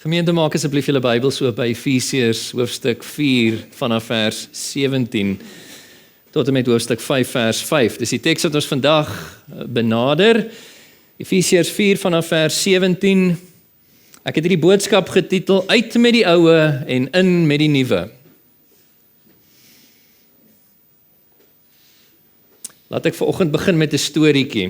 Gemeente, maak asseblief julle Bybels oop by Efesiërs hoofstuk 4 vanaf vers 17 tot en met hoofstuk 5 vers 5. Dis die teks wat ons vandag benader. Efesiërs 4 vanaf vers 17. Ek het hierdie boodskap getitel Uit met die oue en in met die nuwe. Laat ek vanoggend begin met 'n storieetjie.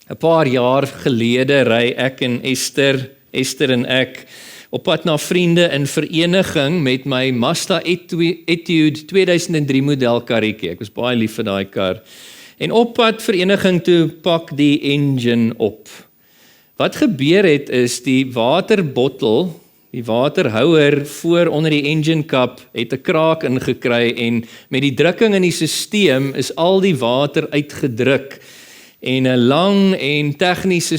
'n Paar jaar gelede ry ek en Esther en ek op pad na vriende in vereniging met my Mazda Etude 2003 model karretjie. Ek was baie lief vir daai kar. En op pad vereniging toe pak die engine op. Wat gebeur het is die waterbottel, die waterhouer voor onder die engine kap het 'n kraak ingekry en met die drukking in die stelsel is al die water uitgedruk. En 'n lang en tegniese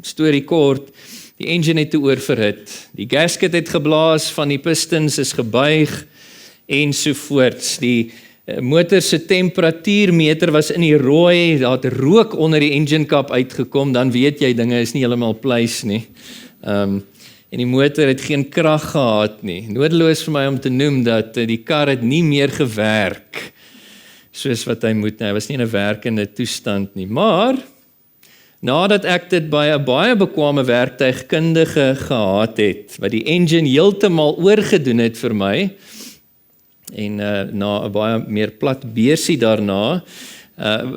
storie kort, die engine het te oorverhit. Die gasket het geblaas, van die pistons is gebuig ensovoorts. Die motor se temperatuurmeter was in die rooi, daar het rook onder die engine kap uitgekom, dan weet jy dinge is nie heeltemal pleis nie. En die motor het geen krag gehad nie. Nodeloos vir my om te noem dat die kar het nie meer gewerk soos wat hy moet. Hy was nie in 'n werkende toestand nie. Maar nadat ek dit by 'n baie bekwame werktuigkundige gehad het, wat die engine heeltemal oorgedoen het vir my, en na 'n baie meer plat beursie daarna,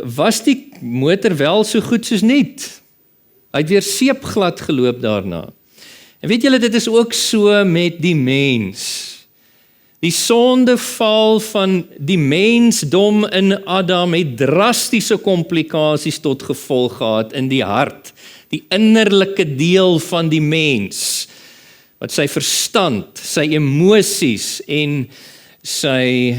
was die motor wel so goed soos nuut. Hy het weer seepglad geloop daarna. En weet julle, dit is ook so met die mens. Die sondeval van die mensdom in Adam het drastiese komplikasies tot gevolg gehad in die hart, die innerlike deel van die mens, wat sy verstand, sy emosies en sy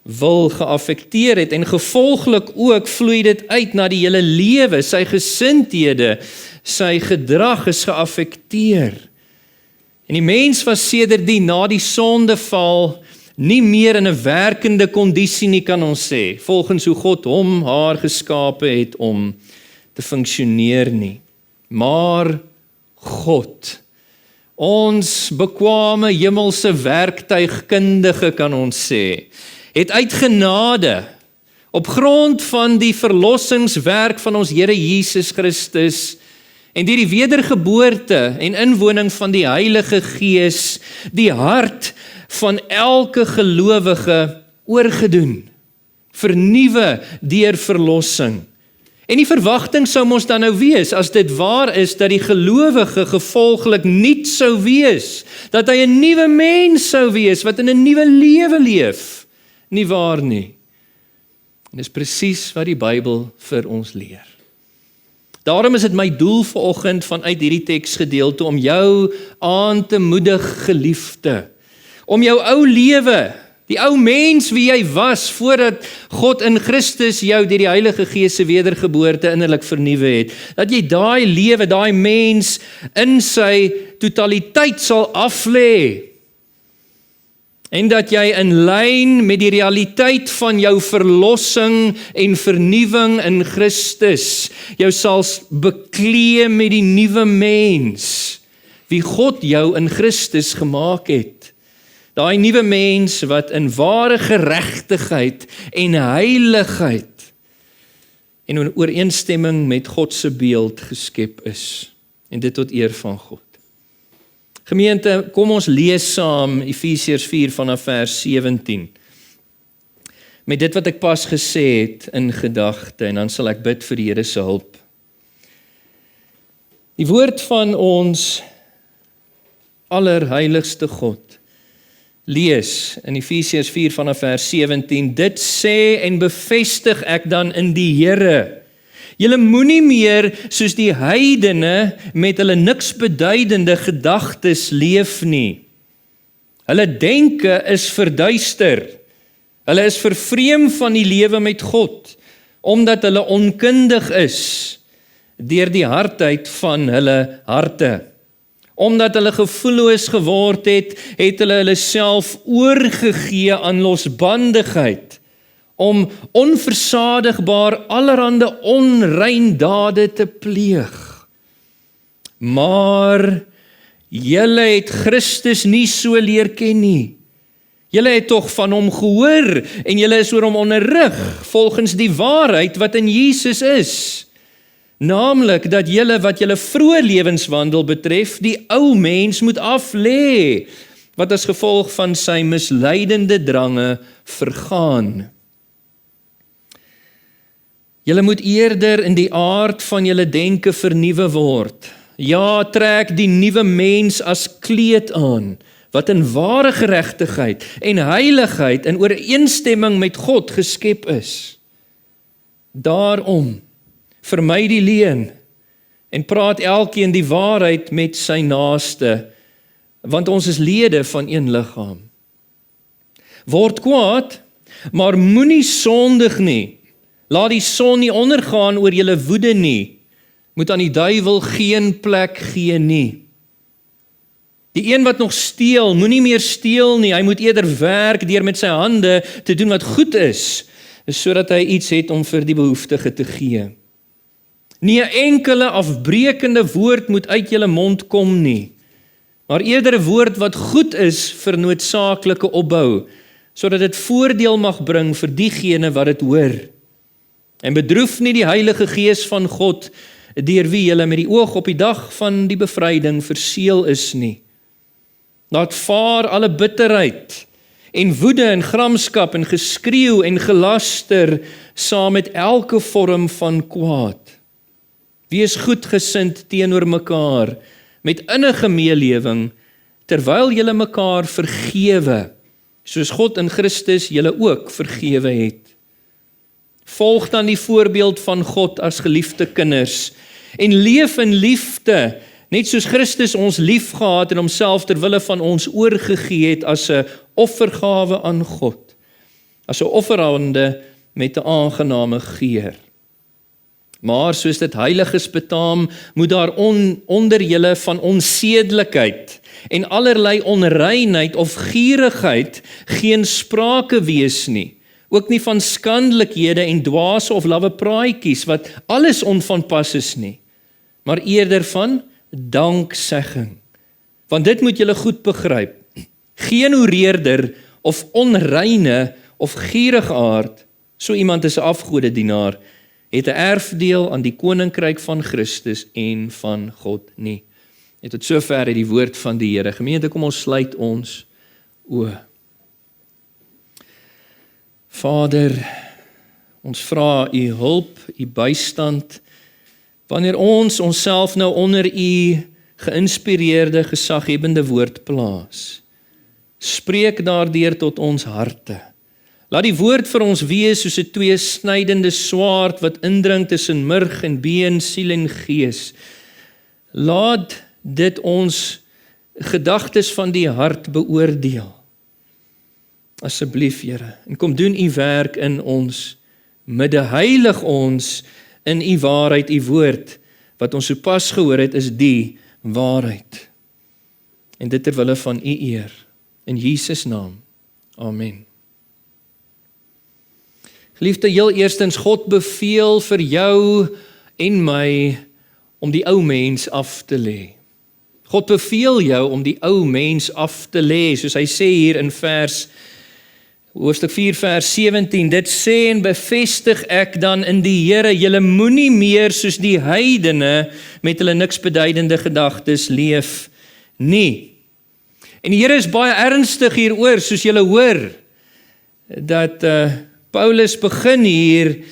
wil geaffekteer het, en gevolglik ook vloei dit uit na die hele lewe, sy gesindhede, sy gedrag is geaffekteer. En die mens was sedertdien na die sondeval nie meer in 'n werkende kondisie nie, kan ons sê, volgens hoe God hom, haar geskape het om te funksioneer nie. Maar God, ons bekwame hemelse werktuigkundige, kan ons sê, het uit genade, op grond van die verlossingswerk van ons Here Jesus Christus, en deur die wedergeboorte en inwoning van die Heilige Gees, die hart van elke gelowige oorgedoen, vernuwe deur verlossing. En die verwagting sou mos dan nou wees, as dit waar is, dat die gelowige gevolglik nuut sou wees, dat hy 'n nuwe mens sou wees, wat in 'n nuwe lewe leef. Nie waar nie. En dis presies wat die Bybel vir ons leer. Daarom is dit my doel vanoggend vanuit hierdie teksgedeelte om jou aan te moedig, geliefde, om jou ou lewe, die ou mens wie jy was voordat God in Christus jou deur die Heilige Gees se wedergeboorte innerlik vernuwe het, dat jy daai lewe, daai mens in sy totaliteit sal aflê. En dat jy in lyn met die realiteit van jou verlossing en vernuwing in Christus, jou sal beklee met die nuwe mens, wie God jou in Christus gemaak het. Daai nuwe mens wat in ware geregtigheid en heiligheid en in ooreenstemming met God se beeld geskep is. En dit tot eer van God. Gemeente, kom ons lees saam Efesiërs 4 vanaf vers 17. Met dit wat ek pas gesê het in gedagte, en dan sal ek bid vir die Here se hulp. Die woord van ons allerheiligste God lees in Efesiërs 4 vanaf vers 17, dit sê en bevestig ek dan in die Here, julle moenie meer soos die heidene met hulle niks beduidende gedagtes leef nie. Hulle denke is verduister. Hulle is vervreem van die lewe met God, omdat hulle onkundig is deur die hardheid van hulle harte. Omdat hulle gevoelloos geword het, het hulle self oorgegee aan losbandigheid, om onversadigbaar allerhande onrein dade te pleeg. Maar julle het Christus nie so leer ken nie. Julle het tog van hom gehoor, en julle is oor hom onderrig, volgens die waarheid wat in Jesus is. Naamlik dat julle wat julle vroeë lewenswandel betref, die ou mens moet aflê, wat as gevolg van sy misleidende drange vergaan. Julle moet eerder in die aard van julle denke vernuwe word. Ja, trek die nuwe mens as kleed aan, wat in ware geregtigheid en heiligheid in ooreenstemming met God geskep is. Daarom, vermy die leuen en praat elkeen die waarheid met sy naaste, want ons is lede van een liggaam. Word kwaad, maar moenie sondig nie. Laat die son nie ondergaan oor julle woede nie. Moet aan die duiwel geen plek gee nie. Die een wat nog steel, moenie meer steel nie. Hy moet eerder werk deur met sy hande te doen wat goed is, sodat hy iets het om vir die behoeftige te gee. Nie 'n enkele afbreekende woord moet uit julle mond kom nie, maar eerder 'n woord wat goed is vir noodsaaklike opbou, sodat dit voordeel mag bring vir diegene wat dit hoor. En bedroef nie die Heilige Gees van God, deur wie julle met die oog op die dag van die bevryding verseël is nie. Laat vaar alle bitterheid en woede en gramskap en geskreeu en gelaster saam met elke vorm van kwaad. Wees goedgesind teenoor mekaar met innige meelewing, terwyl julle mekaar vergewe, soos God in Christus julle ook vergewe het. Volg dan die voorbeeld van God as geliefde kinders en leef in liefde, net soos Christus ons liefgehad en homself ter wille van ons oorgegee het as 'n offergawe aan God, as 'n offerande met 'n aangename geur. Maar soos dit heilig is betaam, moet daar onder julle van onsedelikheid en allerlei onreinheid of gierigheid geen sprake wees nie. Ook nie van skandelikhede en dwaase of lawwe praatjies, wat alles onvanpas is nie, maar eerder van danksegging. Want dit moet julle goed begryp. Geen hoereerder of onreine of gierige aard, so iemand is 'n afgodedienaar, het 'n erfdeel aan die koninkryk van Christus en van God nie. En tot sover het die woord van die Here. Gemeente, kom ons sluit ons oë. Vader, ons vra u hulp, u bystand, wanneer ons onsself nou onder u geïnspireerde, gesaghebende woord plaas. Spreek daardeur tot ons harte. Laat die woord vir ons wees soos 'n tweesnydende swaard wat indring tussen murg en been, siel en gees. Laat dit ons gedagtes van die hart beoordeel. Asseblief, Here, en kom doen u werk in ons midde, heilig ons in u waarheid, u woord, wat ons sopas gehoor het, is die waarheid. En dit ter wille van u eer, in Jesus naam, amen. Geliefde, heel eerstens, God beveel vir jou en my om die ou mens af te lê. God beveel jou om die ou mens af te lê, soos hy sê hier in hoofstuk 4 vers 17, dit sê en bevestig ek dan in die Here, julle moenie meer soos die heidene met hulle niks beduidende gedagtes leef nie. En die Here is baie ernstig hieroor, soos julle hoor, dat Paulus begin hier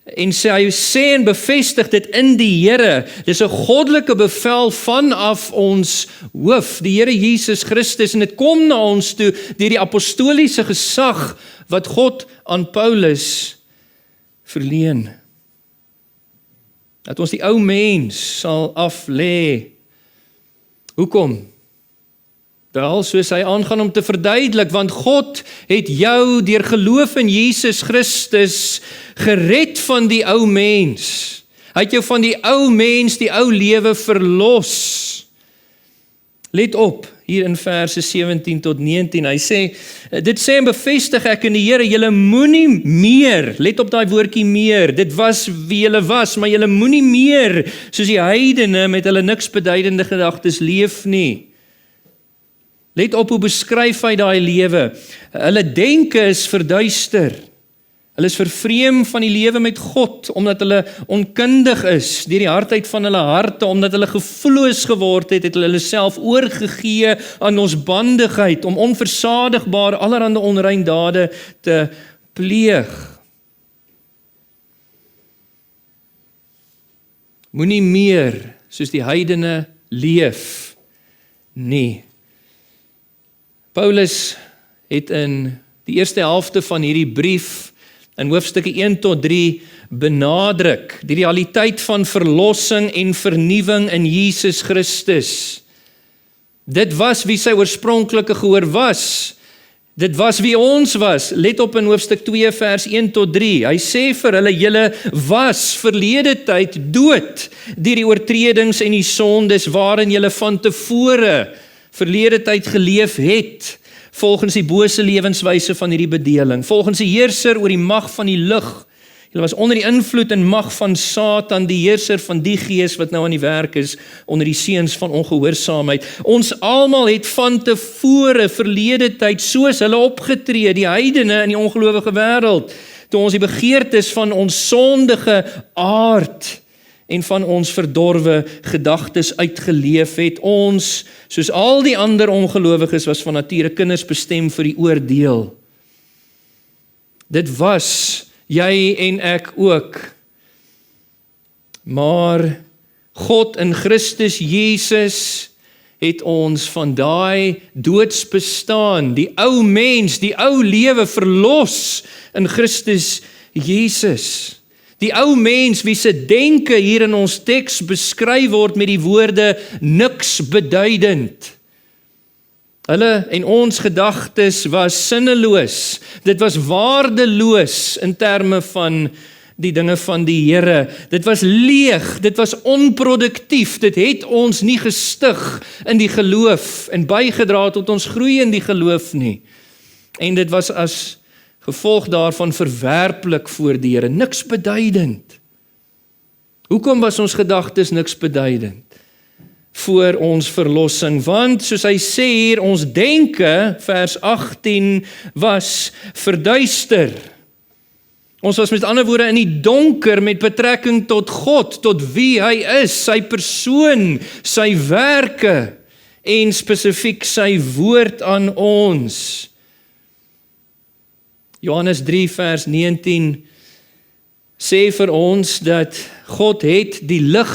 en hy sê en bevestig dit in die Here. Dis 'n goddelike bevel vanaf ons hoof, die Here Jesus Christus, en dit kom na ons toe deur die apostoliese gesag wat God aan Paulus verleen. Dat ons die ou mens sal aflê. Hoekom? Wel, soos hy aangaan om te verduidelik, want God het jou deur geloof in Jesus Christus gered van die ou mens. Hy het jou van die ou mens, die ou lewe verlos. Let op, hier in verse 17 tot 19, hy sê, dit sê en bevestig ek in die Here, julle moenie meer, let op daai woordjie meer, dit was wie julle was, maar julle moenie meer, soos die heidene met hulle niks beduidende gedagtes leef nie. Let op hoe beskryf hy daai lewe. Hulle denke is verduister. Hulle is vervreem van die lewe met God, omdat hulle onkundig is, deur die hardheid van hulle harte, omdat hulle gevoelloos geword het hulle self oorgegee aan ons bandigheid, om onversadigbaar allerhande onrein dade te pleeg. Moenie meer soos die heidene leef nie. Paulus het in die eerste helfte van hierdie brief in hoofstukke 1 tot 3 benadruk die realiteit van verlossing en vernuwing in Jesus Christus. Dit was wie sy oorspronklike gehoor was. Dit was wie ons was. Let op in hoofstuk 2 vers 1 tot 3. Hy sê vir hulle, julle was verlede tyd dood deur die oortredings en die sondes waarin julle van tevore verlede tyd geleef het, volgens die bose lewenswyse van hierdie bedeling, volgens die heerser oor die mag van die lig. Julle was onder die invloed en mag van Satan, die heerser van die gees wat nou aan die werk is, onder die seuns van ongehoorsaamheid. Ons almal het van tevore verlede tyd soos hulle opgetree, die heidene in die ongelowige wêreld, toe ons die begeertes van ons sondige aard en van ons verdorwe gedagtes uitgeleef het. Ons, soos al die ander ongelowiges, was van nature kinders bestem vir die oordeel. Dit was jy en ek ook. Maar God in Christus Jesus het ons van daai doodsbestaan, die ou mens, die ou lewe verlos in Christus Jesus. Die ou mens wie se denke hier in ons teks beskryf word met die woorde niks beduidend. Hulle en ons gedagtes was sinneloos. Dit was waardeloos in terme van die dinge van die Here. Dit was leeg, dit was onproduktief. Dit het ons nie gestig in die geloof en bygedra tot ons groei in die geloof nie. En dit was as gevolg daarvan verwerplik voor die Here, niks beduidend. Hoekom was ons gedagtes niks beduidend voor ons verlossing? Want soos hy sê hier, ons denke, vers 18, was verduister. Ons was met ander woorde in die donker met betrekking tot God, tot wie hy is, sy persoon, sy werke en spesifiek sy woord aan ons. Johannes 3 vers 19 sê vir ons dat God het die lig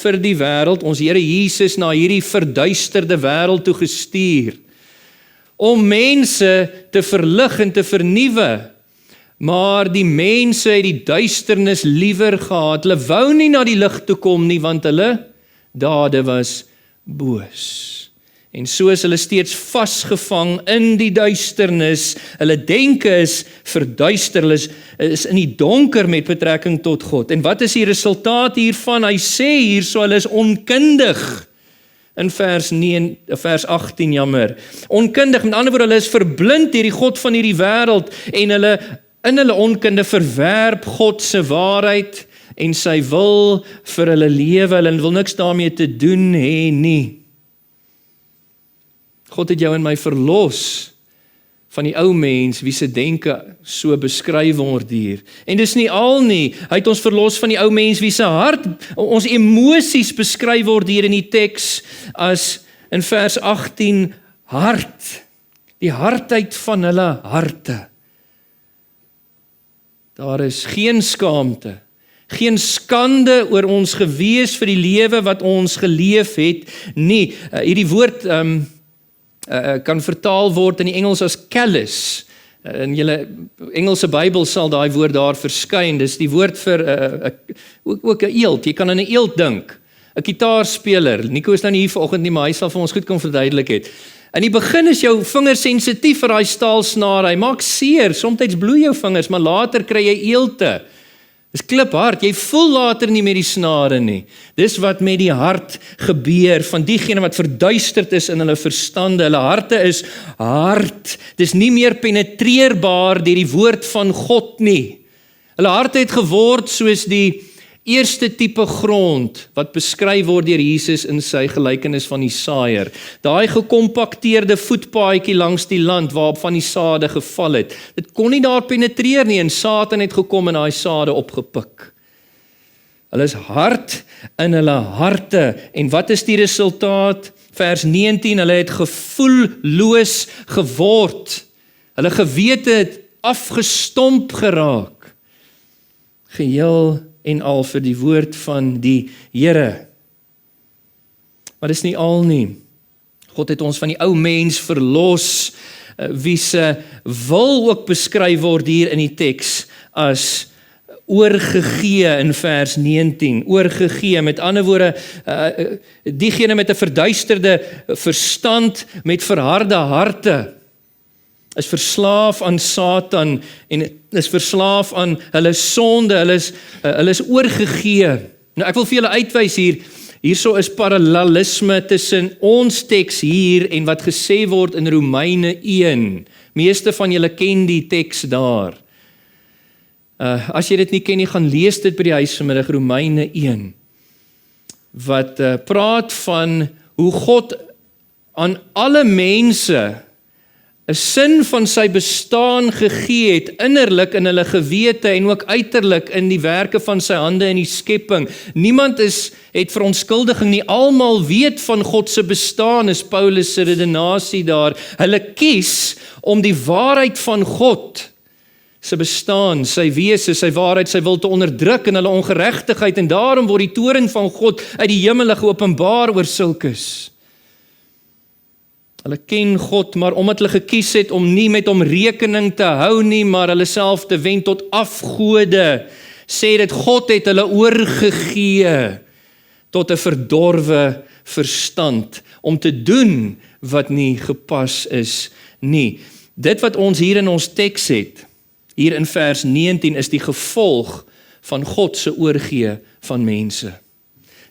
vir die wêreld, ons Here Jesus, na hierdie verduisterde wêreld toe gestuur, om mense te verlig en te vernuwe. Maar die mense het die duisternis liewer gehad. Hulle wou nie na die lig toe kom nie, want hulle dade was boos. En so is hulle steeds vasgevang in die duisternis. Hulle denke is verduister, hulle is in die donker met betrekking tot God. En wat is die resultaat hiervan? Hy sê hierso, hulle is onkundig. In vers 18, jammer. Onkundig, met ander woorde, hulle is verblind deur die God van hierdie wêreld en hulle in hulle onkunde verwerp God se waarheid en sy wil vir hulle lewe. Hulle wil niks daarmee te doen hê nie. God het jou en my verlos van die ou mens wie se denke so beskryf word hier. En dis nie al nie, hy het ons verlos van die ou mens wie se hart, ons emosies beskryf word hier in die teks as in vers 18 hart, die hardheid van hulle harte. Daar is geen skaamte, geen skande oor ons gewees vir die lewe wat ons geleef het nie. Hierdie woord kan vertaal word in die Engels as callous. In julle Engelse Bybel sal daai woord daar verskyn. Dis die woord vir ook 'n eeld. Jy kan aan 'n eeld dink. 'n Gitaarspeler. Nico is nou nie hier vanoggend nie, maar hy sal vir ons goed kon verduidelik het. In die begin is jou vingers sensitief vir daai staalsnare. Hy maak seer, soms bloei jou vingers, maar later kry jy eelte. Dis kliphard, jy voel later nie meer die snare nie. Dis wat met die hart gebeur, van diegene wat verduisterd is in hulle verstande. Hulle harte is hard, dis nie meer penetreerbaar deur die woord van God nie. Hulle harte het geword soos die Eerste tipe grond wat beskryf word deur Jesus in sy gelykenis van die saaiër. Daai gekompakteerde voetpaadjie langs die land waarop van die sade geval het. Dit kon nie daar penetreer nie en Satan het gekom en daai sade opgepik. Hulle is hard in hulle harte en wat is die resultaat? Vers 19, hulle het gevoelloos geword. Hulle gewete het afgestomp geraak. Geheel en al vir die woord van die Here. Maar dis nie al nie. God het ons van die ou mens verlos, wie se wil ook beskryf word hier in die teks as oorgegee in vers 19, oorgegee, met ander woorde, diegene met 'n verduisterde verstand, met verharde harte, is verslaaf aan Satan en is verslaaf aan hulle sonde, hulle is oorgegee. Nou ek wil vir julle uitwys hierso is parallelisme tussen ons teks hier en wat gesê word in Romeine 1. Meeste van julle ken die teks daar. As jy dit nie ken nie, gaan lees dit by die huis vanmiddag, Romeine 1, wat praat van hoe God aan alle mense 'n sin van sy bestaan gegee het, innerlik in hulle gewete en ook uiterlik in die werke van sy hande in die skepping. Niemand het verontskuldiging nie, almal weet van God se bestaan, is Paulus se redenasie daar. Hulle kies om die waarheid van God sy bestaan, sy wese, sy waarheid, sy wil te onderdruk in hulle ongeregtigheid en daarom word die toorn van God uit die hemele geopenbaar oor sulkes. Hulle ken God, maar omdat hulle gekies het om nie met hom rekening te hou nie, maar hulle self te wend tot afgode, sê dit God het hulle oorgegee tot 'n verdorwe verstand om te doen wat nie gepas is nie. Dit wat ons hier in ons teks het, hier in vers 19 is die gevolg van God se oorgee van mense.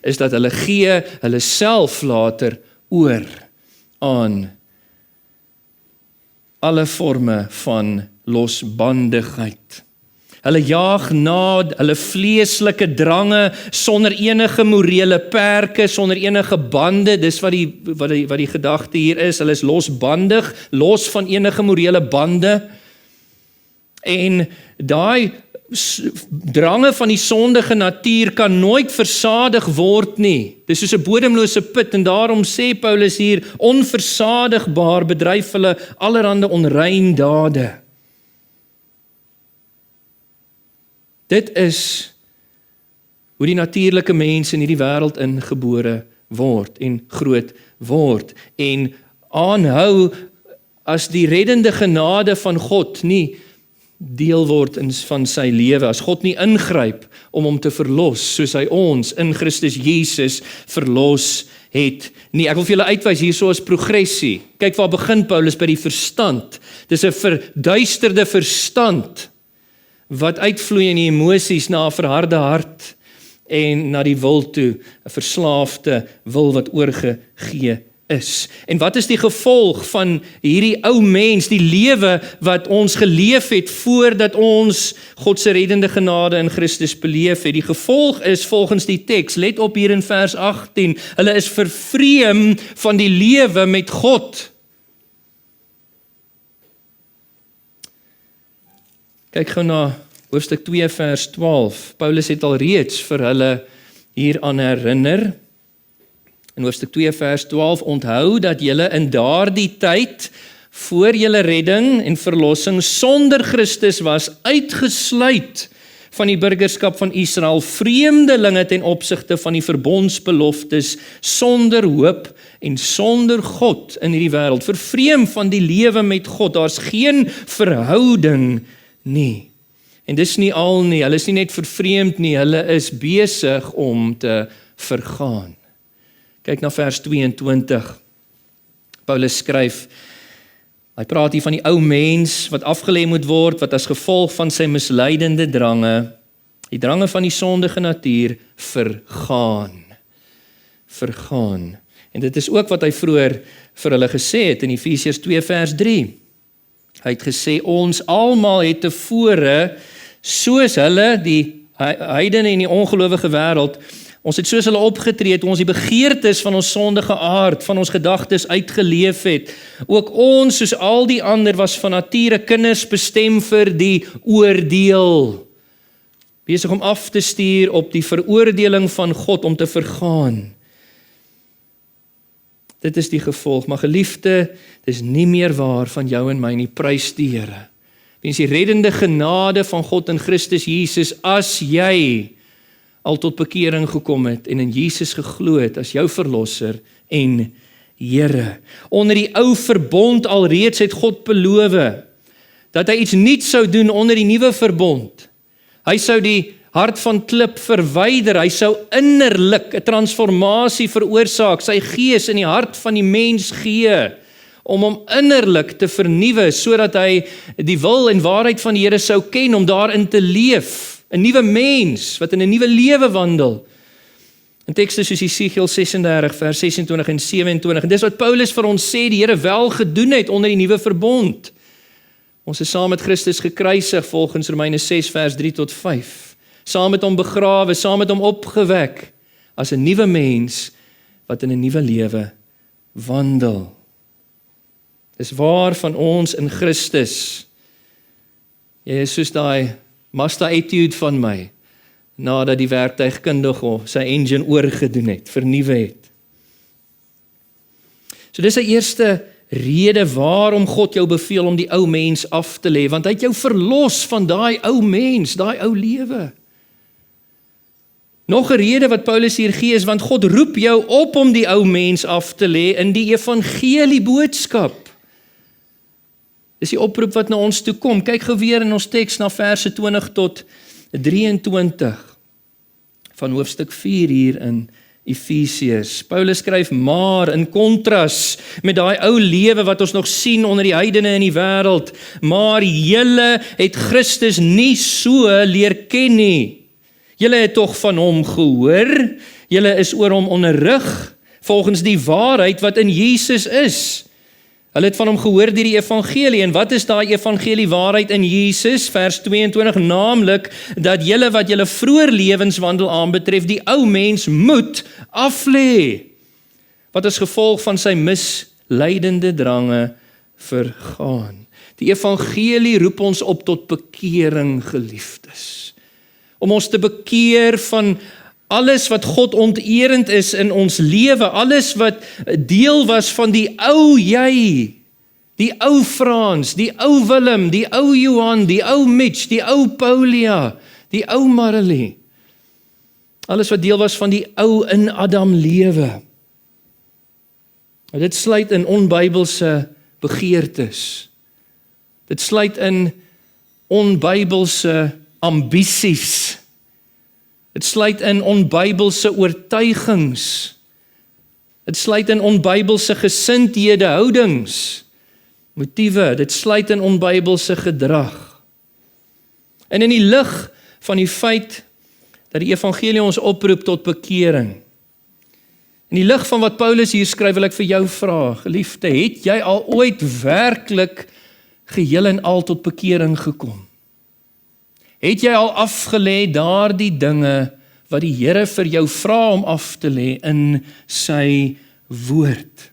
Is dat hulle gee hulle self later oor aan alle forme van losbandigheid. Hulle jaag na hulle vleeslike drange sonder enige morele perke, sonder enige bande. Dis wat die gedagte hier is. Hulle is losbandig, los van enige morele bande. En daai drange van die sondige natuur kan nooit versadig word nie. Dis soos 'n bodemlose put en daarom sê Paulus hier, onversadigbaar bedryf hulle allerhande onrein dade. Dit is hoe die natuurlike mens in hierdie wêreld ingebore word en groot word en aanhou as die reddende genade van God nie deel word van sy lewe, as God nie ingryp om hom te verlos, soos hy ons in Christus Jesus verlos het nie. Ek wil vir julle uitwys, hierso is progressie. Kyk waar begin Paulus, by die verstand. Dis 'n verduisterde verstand, wat uitvloei in die emosies na 'n verharde hart, en na die wil toe, 'n verslaafde wil wat oorgegee is. En wat is die gevolg van hierdie ou mens, die lewe wat ons geleef het voordat ons God se reddende genade in Christus beleef het? Die gevolg is volgens die teks, let op hier in vers 18, hulle is vervreem van die lewe met God. Kyk gou na hoofstuk 2 vers 12. Paulus het al reeds vir hulle hieraan herinner. In hoofstuk 2 vers 12, onthou dat julle in daardie tyd voor julle redding en verlossing sonder Christus was, uitgesluit van die burgerskap van Israel, vreemdelinge ten opsigte van die verbondsbeloftes, sonder hoop en sonder God in hierdie wêreld, vervreem van die lewe met God. Daar's geen verhouding nie. En dis nie al nie, hulle is nie net vervreemd nie, hulle is besig om te vergaan. Kyk na vers 22. Paulus skryf, hy praat hier van die ou mens wat afgelê moet word, wat as gevolg van sy misleidende drange, die drange van die sondige natuur, vergaan. Vergaan. En dit is ook wat hy vroeër vir hulle gesê het in Efesiërs 2 vers 3. Hy het gesê, ons almal het tevore, soos hulle die heidene en die ongelowige wêreld, ons het soos hulle opgetree toe ons die begeertes van ons sondige aard, van ons gedagtes uitgeleef het. Ook ons, soos al die ander, was van nature kinders bestem vir die oordeel. Besig om af te stuur op die veroordeling van God om te vergaan. Dit is die gevolg, maar geliefde, dit is nie meer waar van jou en my nie, prys die Here. Weens die reddende genade van God in Christus Jesus, as jy al tot bekering gekom het en in Jesus geglo het as jou verlosser en Here. Onder die ou verbond alreeds het God beloof dat hy iets nuuts sou doen onder die nuwe verbond. Hy sou die hart van klip verwyder, hy sou innerlik 'n transformasie veroorsaak, sy gees in die hart van die mens gee, om hom innerlik te vernuwe, sodat hy die wil en waarheid van die Here sou ken, om daarin te leef, 'n nuwe mens, wat in 'n nuwe lewe wandel. In tekste soos Jesegiel 36, vers 26 en 27, en dis wat Paulus vir ons sê, die Here wel gedoen het onder die nuwe verbond. Ons is saam met Christus gekruisig, volgens Romeine 6, vers 3 tot 5. Saam met hom begrawe, saam met hom opgewek, as 'n nuwe mens, wat in 'n nuwe lewe wandel. Dis waar van ons in Christus. Jy is soos daai Mazda etude van my, nadat die werktuigkundige sy engine oorgedoen het, vernuwe het. So dis 'n eerste rede waarom God jou beveel om die ou mens af te lê, want hy het jou verlos van daai ou mens, daai ou lewe. Nog 'n rede wat Paulus hier gee is, want God roep jou op om die ou mens af te lê in die evangelie boodskap. Dis die oproep wat na ons toe kom. Kyk gou weer in ons teks na verse 20 tot 23 van hoofstuk 4 hier in Efesiërs. Paulus skryf, maar in kontras met daai ou lewe wat ons nog sien onder die heidene in die wêreld, maar julle het Christus nie so leer ken nie. Julle het tog van hom gehoor, julle is oor hom onderrig, volgens die waarheid wat in Jesus is. Hulle het van hom gehoor deur die evangelie, en wat is daai evangelie waarheid in Jesus? Vers 22, naamlik, dat julle wat julle vroeër lewenswandel aanbetref, die ou mens moet aflê, wat as gevolg van sy misleidende drange vergaan. Die evangelie roep ons op tot bekering, geliefdes. Om ons te bekeer van alles wat God onterend is in ons lewe, alles wat deel was van die ou jy, die ou Frans, die ou Willem, die ou Johan, die ou Mitch, die ou Paulia, die ou Marilee. Alles wat deel was van die ou in Adam lewe. Dit sluit in onbybelse begeertes. Dit sluit in onbybelse ambisies. Dit sluit in onbybelse oortuigings. Dit sluit in onbybelse gesindhede, houdings, motiewe. Dit sluit in onbybelse gedrag. En in die lig van die feit dat die evangelie ons oproep tot bekering, in die lig van wat Paulus hier skryf, wil ek vir jou vra, geliefde, het jy al ooit werklik geheel en al tot bekering gekom? Het jy al afgelê daardie dinge wat die Here vir jou vra om af te lê in sy woord?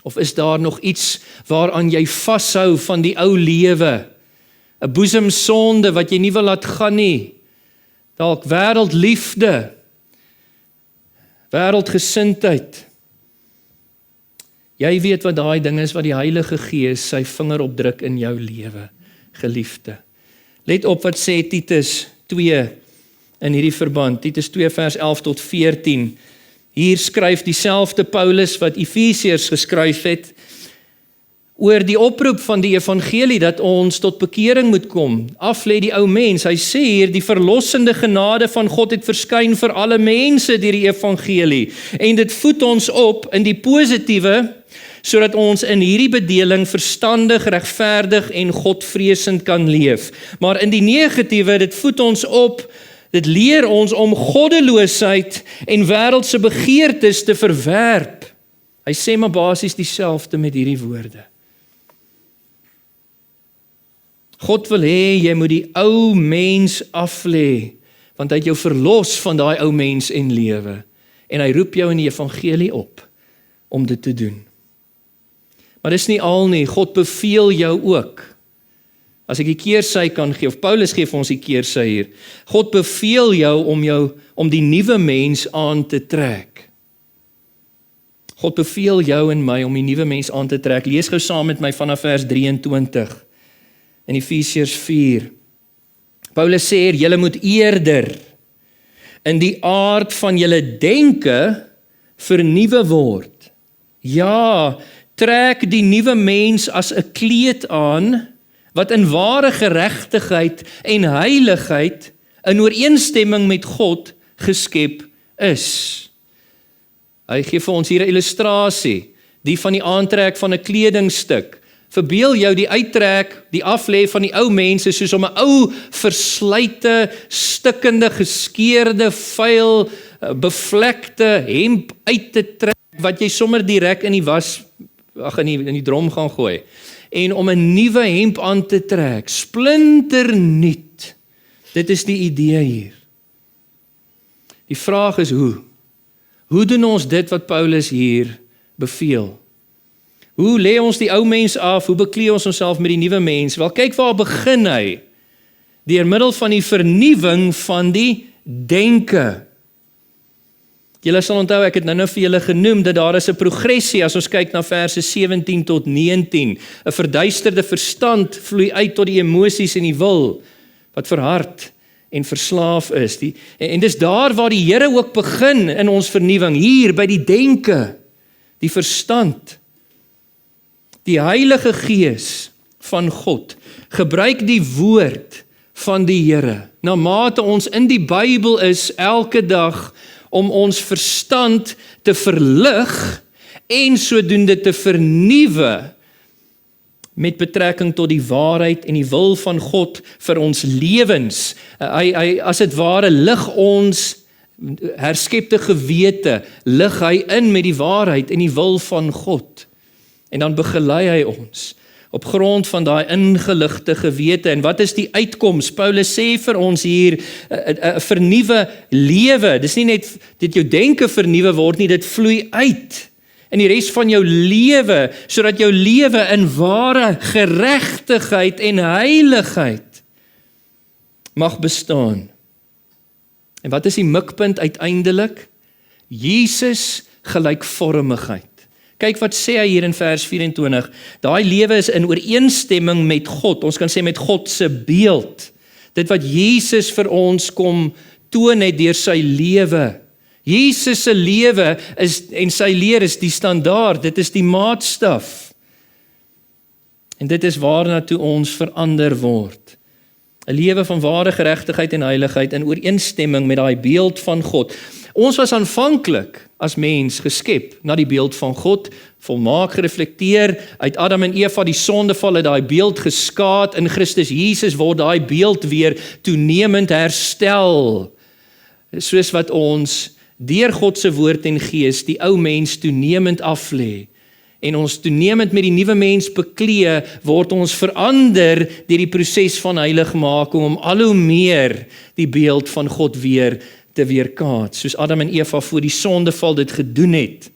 Of is daar nog iets waaraan jy vashou van die ou lewe? 'n boesemsonde wat jy nie wil laat gaan nie? Dalk wêreldliefde, wêreldgesindheid. Jy weet wat daai ding is wat die Heilige Gees sy vinger op druk in jou lewe, geliefde. Let op wat sê Titus 2 in hierdie verband. Titus 2 vers 11 tot 14. Hier skryf dieselfde Paulus wat Efesiërs geskryf het oor die oproep van die evangelie dat ons tot bekering moet kom. Aflê die ou mens. Hy sê hier die verlossende genade van God het verskyn vir alle mense deur die evangelie. En dit voed ons op in die positiewe, sodat ons in hierdie bedeling verstandig, regverdig en godvreesend kan leef. Maar in die negatiewe, dit voed ons op, dit leer ons om goddeloosheid en wêreldse begeertes te verwerp. Hy sê maar basies dieselfde met hierdie woorde. God wil hê jy moet die ou mens aflê, want hy het jou verlos van daai ou mens en lewe. En hy roep jou in die evangelie op om dit te doen. Maar dis nie al nie, God beveel jou ook. As ek die keersy kan gee, of Paulus gee vir ons die keersy hier. God beveel jou om die nuwe mens aan te trek. God beveel jou en my om die nuwe mens aan te trek. Lees gou saam met my vanaf vers 23 in Efesiërs 4. Paulus sê, julle moet eerder in die aard van julle denke vernuwe word. Ja, trek die nuwe mens as 'n kleed aan, wat in ware geregtigheid en heiligheid in ooreenstemming met God geskep is. Hy gee vir ons hier 'n illustrasie, die van die aantrek van 'n kledingstuk. Verbeel jou die uittrek, die aflê van die ou mense, soos om 'n ou, verslyte, stikkende, geskeurde, vuil, bevlekte hemp uit te trek, wat jy sommer direk in die was, in die drom gaan gooi. En om 'n nuwe hemp aan te trek, splinternuut. Dit is die idee hier. Die vraag is hoe? Hoe doen ons dit wat Paulus hier beveel? Hoe lê ons die ou mens af? Hoe beklee ons onsself met die nuwe mens? Wel, kyk waar begin hy. Deur middel van die vernuwing van die denke. Julle sal onthou, ek het nou vir julle genoem, dat daar is 'n progressie, as ons kyk na verse 17 tot 19. 'n verduisterde verstand vloei uit tot die emosies en die wil, wat verhard en verslaaf is. En dis daar waar die Here ook begin in ons vernuwing, hier by die denke, die verstand. Die Heilige Gees van God gebruik die woord van die Here, na mate ons in die Bybel is elke dag, om ons verstand te verlig en sodoende te vernuwe met betrekking tot die waarheid en die wil van God vir ons lewens. Hy as dit ware lig ons herskepte gewete, lig hy in met die waarheid en die wil van God. En dan begelei hy ons op grond van daai ingeligte gewete. En wat is die uitkoms? Paulus sê vir ons hier, 'n vernuwe lewe. Dis nie net dit jou denke vernuwe word nie, dit vloei uit in die res van jou lewe, sodat jou lewe in ware geregtigheid en heiligheid mag bestaan. En wat is die mikpunt uiteindelik? Jesus gelykvormigheid. Kyk wat sê hy hier in vers 24, daai lewe is in ooreenstemming met God, ons kan sê met God se beeld, dit wat Jesus vir ons kom toon het deur sy lewe. Jesus se lewe is, en sy leer is die standaard, dit is die maatstaf, en dit is waarna toe ons verander word. 'n lewe van ware geregtigheid en heiligheid in ooreenstemming met daai beeld van God. Ons was aanvanklik as mens geskep na die beeld van God, volmaak gereflekteer uit Adam en Eva, die sondeval het daai beeld geskaad. In Christus Jesus word daai beeld weer toenemend herstel. Soos wat ons deur God se woord en gees die ou mens toenemend aflê en ons toenemend met die nuwe mens beklee, word ons verander deur die proses van heiligmaking om al hoe meer die beeld van God weer te weerkaats, soos Adam en Eva voor die sondeval dit gedoen het,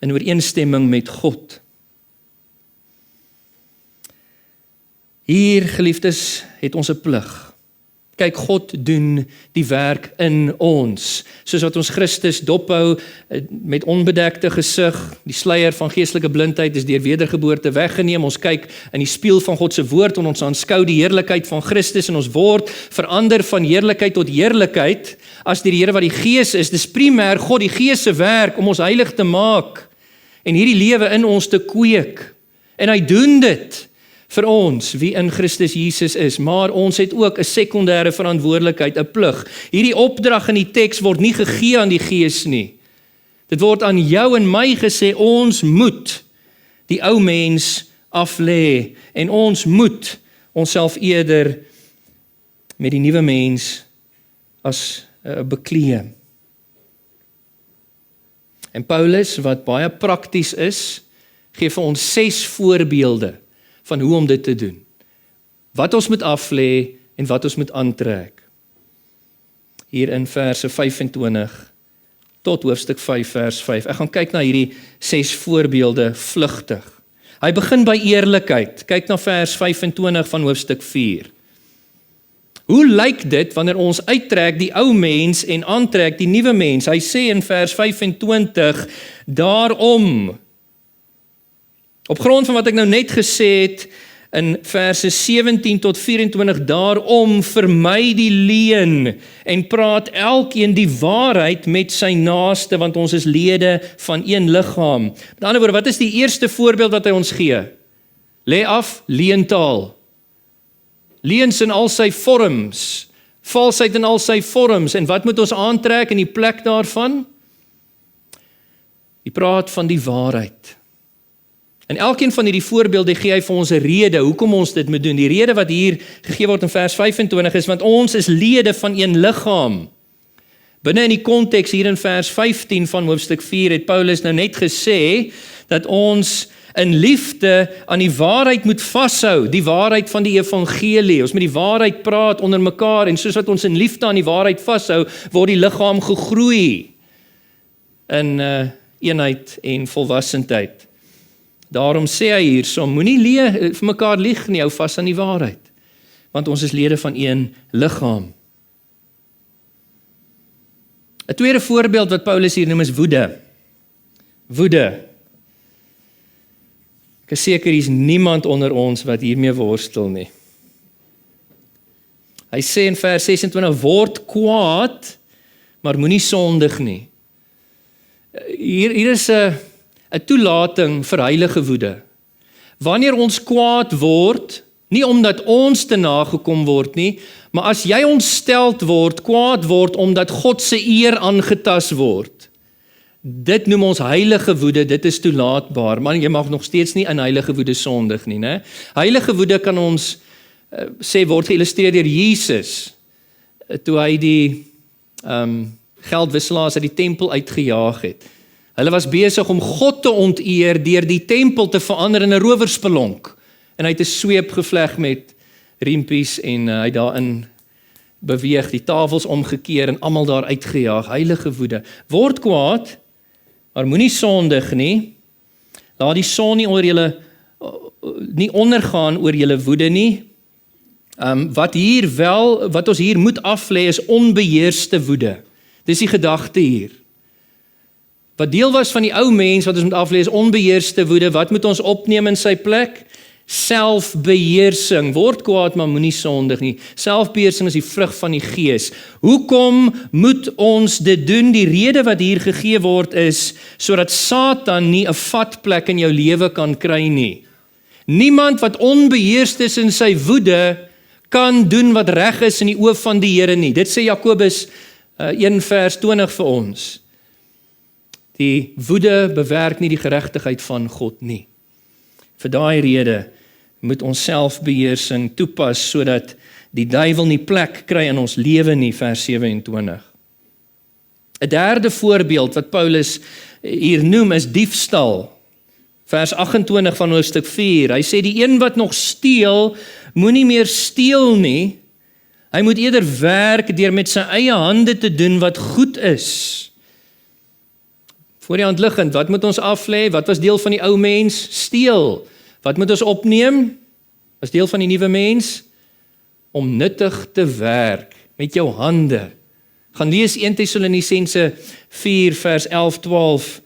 in ooreenstemming met God. Hier, geliefdes, het ons 'n plig. Kyk, God doen die werk in ons, soos wat ons Christus dophou met onbedekte gesig, die sluier van geestelike blindheid is deur wedergeboorte weggeneem, ons kyk in die spieël van God se woord en ons aanskou die heerlikheid van Christus en ons word verander van heerlikheid tot heerlikheid, as die Here wat die Gees is. Dis primêr God die Gees se werk om ons heilig te maak en hierdie lewe in ons te kweek, en hy doen dit vir ons, wie in Christus Jesus is, maar ons het ook 'n sekondêre verantwoordelikheid, 'n plig. Hierdie opdrag in die teks word nie gegee aan die Gees nie. Dit word aan jou en my gesê, ons moet die ou mens aflê, en ons moet onsself eerder met die nuwe mens as beklee. En Paulus, wat baie prakties is, gee vir ons 6 voorbeelde van hoe om dit te doen. wat ons moet aflê en wat ons moet aantrek. Hier in verse 25 tot hoofstuk 5 vers 5. Ek gaan kyk na hierdie 6 voorbeelde vlugtig. Hy begin by eerlikheid. Kyk na vers 25 van hoofstuk 4. Hoe lyk dit wanneer ons uittrek die ou mens en aantrek die nuwe mens? Hy sê in vers 25, daarom, op grond van wat ek nou net gesê het, in verse 17 tot 24, daarom vermy die leuen en praat elkeen die waarheid met sy naaste, want ons is lede van een liggaam. Met ander woorde, wat is die eerste voorbeeld wat hy ons gee? Lê af leentaal. Leuns in al sy vorms, valsheid in al sy vorms, en wat moet ons aantrek in die plek daarvan? Die praat van die waarheid. En elkeen van hierdie voorbeelde gee hy vir ons 'n rede, hoekom ons dit moet doen. Die rede wat hier gegee word in vers 25 is, want ons is lede van een liggaam. Binne in die konteks hier in vers 15 van hoofstuk 4 het Paulus nou net gesê, dat ons in liefde aan die waarheid moet vashou, die waarheid van die evangelie. Ons moet die waarheid praat onder mekaar, en soos wat ons in liefde aan die waarheid vashou, word die liggaam gegroei in eenheid en volwassendheid. Daarom sê hy hierso, moenie vir mekaar lieg nie, hou vas aan die waarheid, want ons is lede van een liggaam. 'n tweede voorbeeld wat Paulus hier noem is woede. Woede. Ek is seker, hier is niemand onder ons wat hiermee worstel nie. Hy sê in vers 26, word kwaad, maar moenie sondig nie. Hier is 'n toelating vir heilige woede. Wanneer ons kwaad word, nie omdat ons te nagekom word nie, maar as jy ontsteld word, kwaad word, omdat God se eer aangetas word. Dit noem ons heilige woede, dit is toelaatbaar, maar jy mag nog steeds nie in heilige woede sondig nie, né? Heilige woede kan ons sê word geïllustreer deur Jesus, toe hy die geldwisselaars uit die tempel uitgejaag het. Hulle was besig om God te onteer deur die tempel te verander in 'n rowerspelonk. En hy het 'n sweep gevleg met riempies en hy het daarin beweeg, die tafels omgekeer en almal daar uitgejaag. Heilige woede. Word kwaad, maar moenie sondig nie. Laat die son nie ondergaan oor julle woede nie. Wat ons hier moet aflê is onbeheerste woede. Dis die gedagte hier. Wat deel was van die ou mens wat ons moet aflê is onbeheerste woede. Wat moet ons opneem in sy plek? Selfbeheersing. Word kwaad, maar moenie sondig nie. Selfbeheersing is die vrug van die Gees. Hoekom moet ons dit doen? Die rede wat hier gegee word is sodat Satan nie 'n vatplek in jou lewe kan kry nie. Niemand wat onbeheerst is in sy woede kan doen wat reg is in die oë van die Here nie. Dit sê Jakobus 1 vers 20 vir ons. Die woede bewerk nie die geregtigheid van God nie. Vir daai rede moet ons selfbeheersing toepas sodat die duiwel nie plek kry in ons lewe nie, vers 27. 'n derde voorbeeld wat Paulus hier noem is diefstal. Vers 28 van hoofstuk 4. Hy sê die een wat nog steel, moenie meer steel nie. Hy moet eerder werk deur met sy eie hande te doen wat goed is. Voor die hand liggend, wat moet ons aflê? Wat was deel van die ou mens? Steel. Wat moet ons opneem? As deel van die nuwe mens? Om nuttig te werk met jou hande. Gaan lees 1 Tessalonisense 4 vers 11-12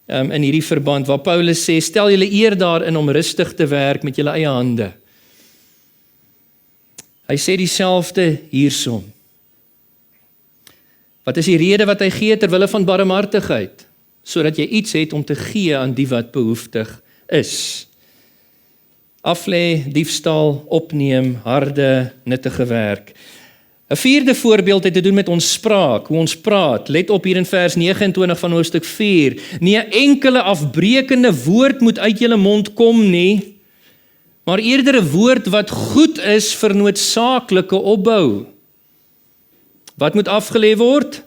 in hierdie verband, waar Paulus sê, stel julle eer daarin om rustig te werk met julle eie hande. Hy sê dieselfde hiersom. Wat is die rede wat hy gee terwille van barmhartigheid? Sodat jy iets het om te gee aan die wat behoeftig is. Aflê, diefstal, opneem, harde, nuttige werk. 'n vierde voorbeeld het te doen met ons spraak, hoe ons praat. Let op hier in vers 29 van hoofstuk 4. Nie 'n enkele afbreekende woord moet uit julle mond kom nie, maar eerder 'n woord wat goed is vir noodsaaklike opbou. Wat moet afgelê word?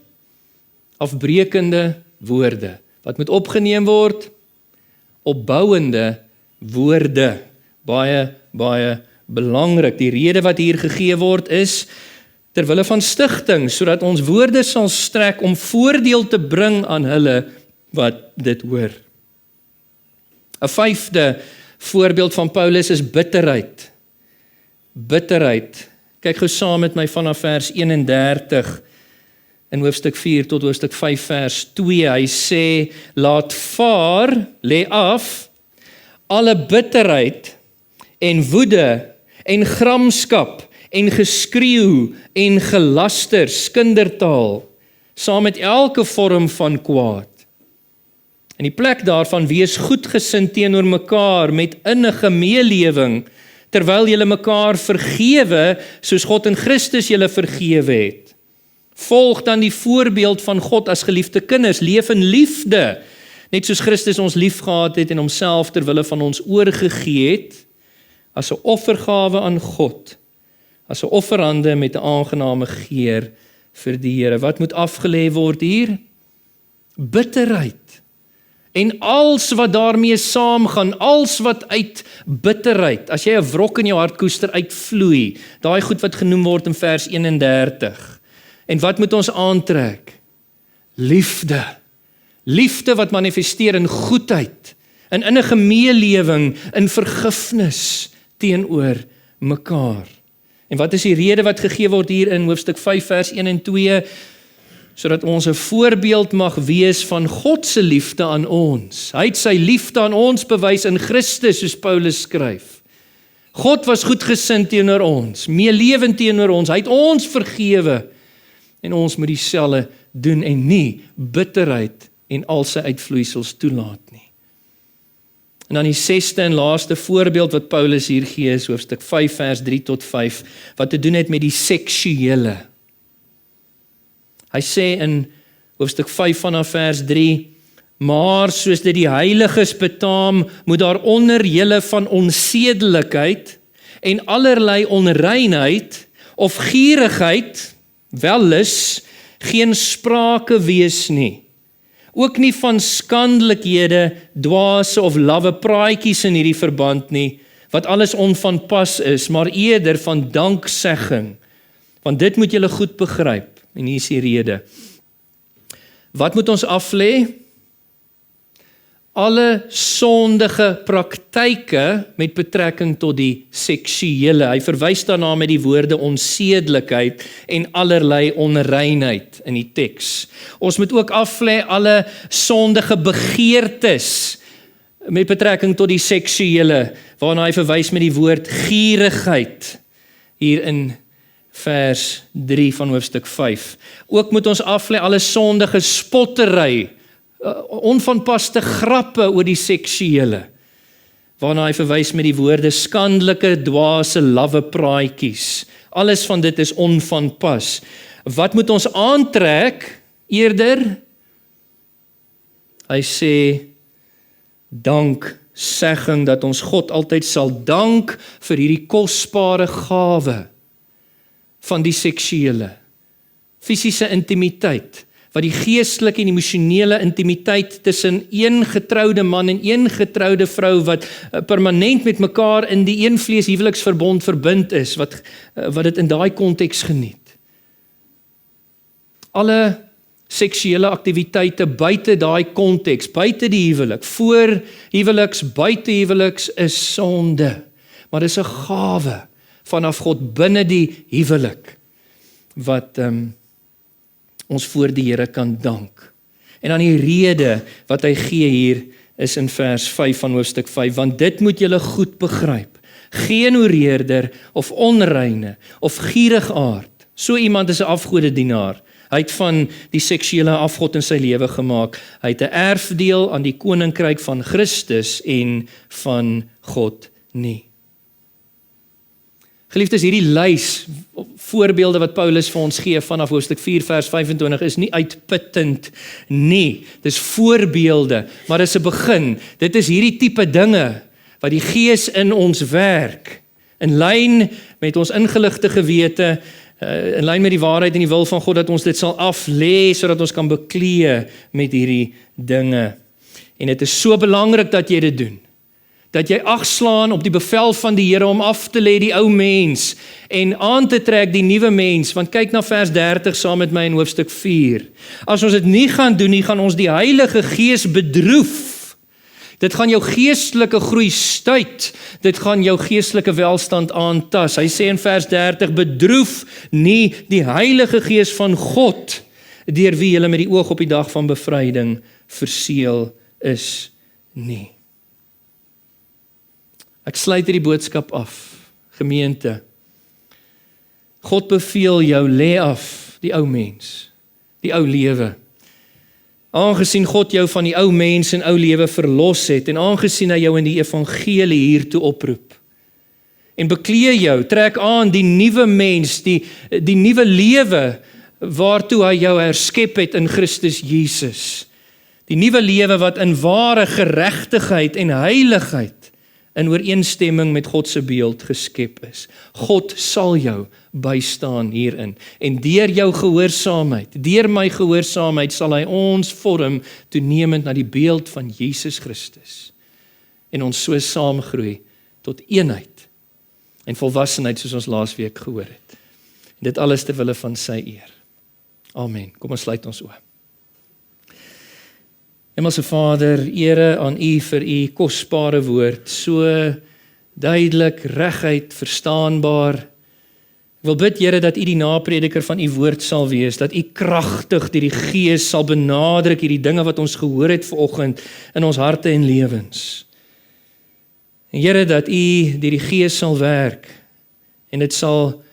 Afbrekende woorde. Wat moet opgeneem word? Opbouende woorde. Baie belangrik. Die rede wat hier gegee word is terwille van stigting, sodat ons woorde sal strek om voordeel te bring aan hulle wat dit hoor. 'n 5de voorbeeld van Paulus is bitterheid. Bitterheid. Kyk gou saam met my vanaf vers 31 in hoofstuk 4 tot hoofstuk 5 vers 2. Hy sê, laat vaar, lê af, alle bitterheid en woede en gramskap en geskreeu en gelaster, skindertaal, saam met elke vorm van kwaad. In die plek daarvan wees goedgesind teenoor mekaar met innige meelewing, terwyl julle mekaar vergewe, soos God in Christus julle vergewe het. Volg dan die voorbeeld van God as geliefde kinders, leef in liefde, net soos Christus ons lief gehad het en homself terwille van ons oorgegee het, as 'n offergawe aan God, as 'n offerande met 'n aangename geur vir die Here. Wat moet afgelê word hier? Bitterheid. En als wat daarmee saamgaan, als wat uit bitterheid, as jy 'n wrok in jou hart koester, uitvloei, daai goed wat genoem word in vers 31. En wat moet ons aantrek? Liefde. Liefde wat manifesteer in goedheid, in innige meelewing, in vergifnis teenoor mekaar. En wat is die rede wat gegee word hier in hoofstuk 5 vers 1 en 2? Sodat ons 'n voorbeeld mag wees van God se liefde aan ons. Hy het sy liefde aan ons bewys in Christus, soos Paulus skryf. God was goedgesind teenoor ons, meelewend teenoor ons, hy het ons vergewe, en ons moet dieselfde doen en nie bitterheid en al sy uitvloeisels toelaat nie. En dan die 6de en laaste voorbeeld wat Paulus hier gee is hoofstuk 5 vers 3 tot 5, wat te doen het met die seksuele. Hy sê in hoofstuk 5 vanaf vers 3, maar soos dit die heiliges betaam, moet daar onder julle van onsedelikheid en allerlei onreinheid of gierigheid, wellus, geen sprake wees nie. Ook nie van skandelikhede, dwaase of lawwe praatjies in hierdie verband nie, wat alles onvanpas is, maar eerder van danksegging. Want dit moet julle goed begryp. En hier is die rede. Wat moet ons aflê? Alle sondige praktyke met betrekking tot die seksuele. Hy verwys daarna met die woorde onsedelikheid en allerlei onreinheid in die teks. Ons moet ook aflê alle sondige begeertes met betrekking tot die seksuele, waarna hy verwys met die woord gierigheid hier in vers 3 van hoofstuk 5. Ook moet ons aflê alle sondige spottery, onvanpaste grappe oor die seksuele, waarna hy verwys met die woorde skandelike, dwaase, lawwe praatjies. Alles van dit is onvanpas. Wat moet ons aantrek eerder? Hy sê danksegging, dat ons God altyd sal dank vir hierdie kosbare gawe van die seksuele, fisiese intimiteit, wat die geestelike en emosionele intimiteit tussen een getroude man en een getroude vrou wat permanent met mekaar in die een vlees huweliksverbond verbind is, wat dit in daai konteks geniet. Alle seksuele aktiwiteite buite daai konteks, buite die huwelik, voor huweliks, buite huweliks is sonde, maar dis 'n gawe vanaf God binne die huwelik, wat ons voor die Here kan dank. En dan die rede wat hy gee hier, is in vers 5 van hoofstuk 5, want dit moet julle goed begryp. Geen oreerder, of onreine, of gierigaard, so iemand is 'n afgodedienaar. Hy het van die seksuele afgod in sy lewe gemaak. Hy het 'n erfdeel aan die koninkryk van Christus en van God nie. Geliefdes, hierdie lys voorbeelde wat Paulus vir ons gee vanaf hoofstuk 4 vers 25 is nie uitputtend nie. Dis voorbeelde, maar dis 'n begin. Dit is hierdie tipe dinge wat die Gees in ons werk, in lyn met ons ingeligte gewete, in lyn met die waarheid en die wil van God, dat ons dit sal aflê sodat ons kan beklee met hierdie dinge. En dit is so belangrik dat jy dit doen. Dat jy agslaan op die bevel van die Here om af te lê die ou mens en aan te trek die nuwe mens, want kyk na vers 30 saam met my in hoofstuk 4. As ons dit nie gaan doen nie, gaan ons die Heilige Gees bedroef. Dit gaan jou geestelike groei stuit, dit gaan jou geestelike welstand aantas. Hy sê in vers 30, bedroef nie die Heilige Gees van God, deur wie julle met die oog op die dag van bevryding verseël is nie. Ek sluit hierdie boodskap af, gemeente. God beveel jou, lê af die ou mens, die ou lewe. Aangesien God jou van die ou mens en ou lewe verlos het, en aangesien hy jou in die evangelie hiertoe oproep, en beklee jou, trek aan die nuwe mens, die nuwe lewe, waartoe hy jou herskep het in Christus Jesus. Die nuwe lewe wat in ware geregtigheid en heiligheid in ooreenstemming met God se beeld geskep is. God sal jou bystaan hierin. En deur jou gehoorsaamheid, deur my gehoorsaamheid, sal hy ons vorm toenemend na die beeld van Jesus Christus. En ons so saamgroei tot eenheid en volwassenheid soos ons laasweek gehoor het. En dit alles ter wille van sy eer. Amen. Kom ons sluit ons oë. Hemelse Vader, ere aan U vir U kosbare woord, so duidelik, reguit, verstaanbaar. Ek wil bid, Here, dat U die naprediker van U woord sal wees, dat U kragtig deur die Gees sal benadruk hierdie dinge wat ons gehoor het vanoggend in ons harte en lewens. En Here, dat U deur die Gees sal werk en dit sal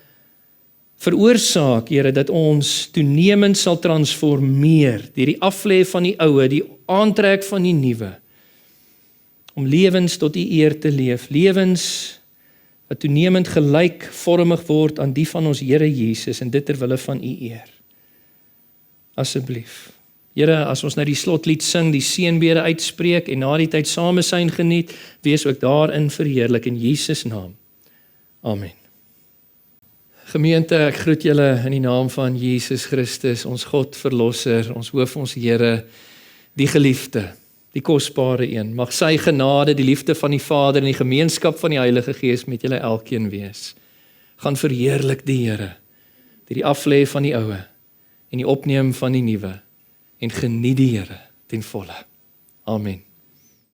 veroorsaak, Here, dat ons toenemend sal transformeer deur die aflê van die oue, die aantrek van die nuwe, om lewens tot U eer te leef, lewens wat toenemend gelykvormig word aan die van ons Here Jesus, en dit ter wille van U eer. Asseblief. Here, as ons nou die slotlied sing, die seënbede uitspreek en na die tyd samesyn geniet, wees ook daarin verheerlik in Jesus naam. Amen. Gemeente, ek groet julle in die naam van Jesus Christus, ons God Verlosser, ons hoof, ons Here, die geliefde, die kosbare een. Mag sy genade, die liefde van die Vader en die gemeenskap van die Heilige Gees met julle elkeen wees. Gaan verheerlik die Here, deur die aflê van die oue en die opneem van die nuwe, en geniet die Here ten volle. Amen.